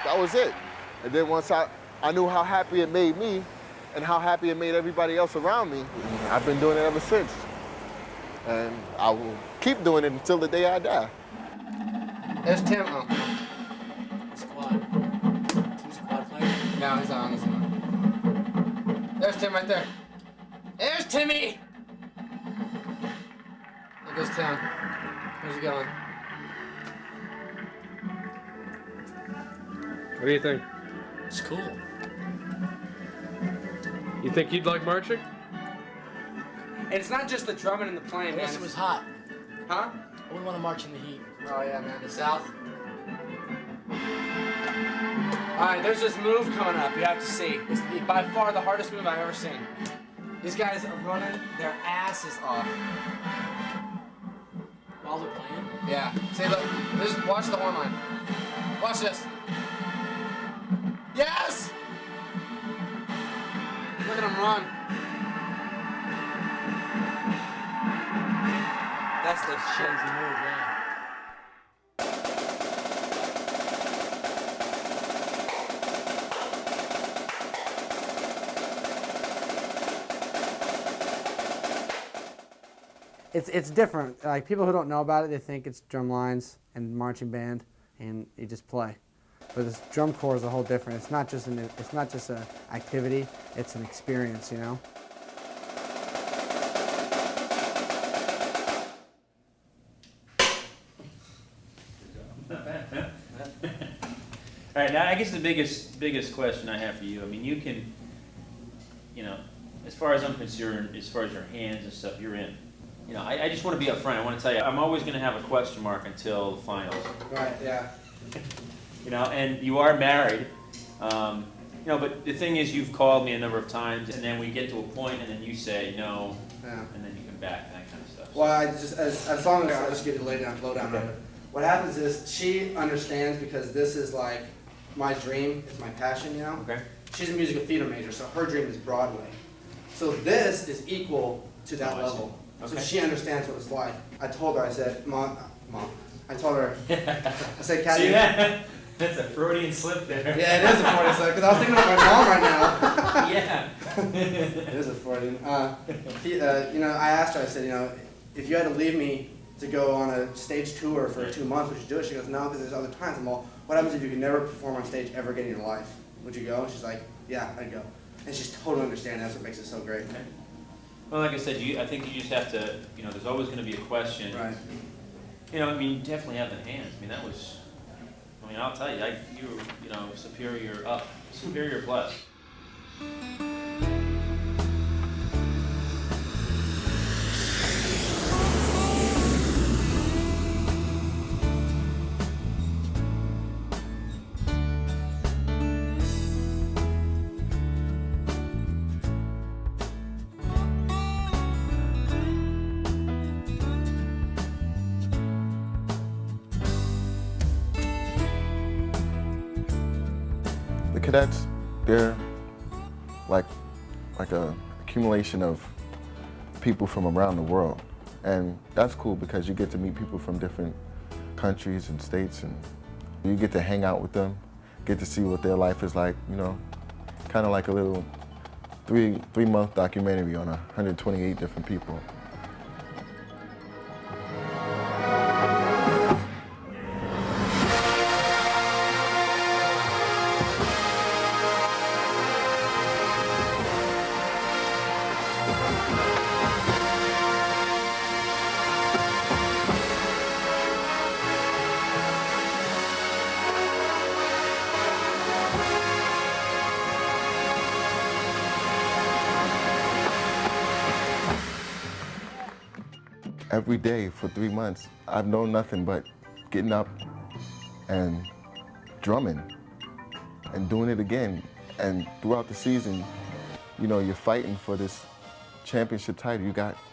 that was it. And then once I knew how happy it made me and how happy it made everybody else around me, I've been doing it ever since. And I will keep doing it until the day I die. There's Tim. Oh. Squad. Tim's a quad player. No, he's on. He's on. There's Tim right there. There's Timmy! There goes Tim. Where's he going? What do you think? It's cool. You think you'd like marching? And it's not just the drumming and the playing, man. Yes, it was hot. Huh? I wouldn't want to march in the heat. Oh yeah, man. The South. Alright, there's this move coming up. You have to see. It's by far the hardest move I've ever seen. These guys are running their asses off. While they're playing? Yeah. See, look. Just watch the horn line. Watch this. Yes! Look at them run. That's the shit. Crazy move, yeah. It's different. Like, people who don't know about it, they think it's drum lines and marching band, and you just play. But this drum corps is a whole different. It's not just an activity. It's an experience, you know. All right, now I guess the biggest question I have for you, I mean, you can, you know, as far as I'm concerned, as far as your hands and stuff, you're in. You know, I just want to be upfront. I want to tell you, I'm always going to have a question mark until the finals. Right, yeah. You know, and you are married. You know, but the thing is, you've called me a number of times, and then we get to a point, and then you say no, Yeah. and then you come back, and that kind of stuff. Well, I just as long as I'll just give you the lowdown Okay. on it. What happens is she understands because this is like my dream, it's my passion, you know. Okay. She's a musical theater major, so her dream is Broadway. So this is equal to that Oh, I see. level. So Okay. she understands what it's like. I told her, I said, Mom, I told her, I said, Kathy. See that? That's a Freudian slip there. Yeah, it is a Freudian slip, because I was thinking about my mom right now. Yeah. It is a Freudian. You know, I asked her, I said, you know, if you had to leave me to go on a stage tour for 2 months, would you do it? She goes, no, because there's other times. I'm all, what happens if you could never perform on stage ever again in your life? Would you go? And she's like, yeah, I'd go. And she's totally understanding. That's what makes it so great. Okay. Well, like I said, I think you just have to, you know, there's always going to be a question. Right. You know, I mean, you definitely have the hands. I mean, that was, I mean, I'll tell you, you were, you know, superior plus. The cadets, they're like a accumulation of people from around the world. And that's cool because you get to meet people from different countries and states, and you get to hang out with them, get to see what their life is like, you know, kind of like a little three-month documentary on 128 different people. Every day for 3 months, I've known nothing but getting up and drumming and doing it again. And throughout the season, you know, you're fighting for this championship title. You got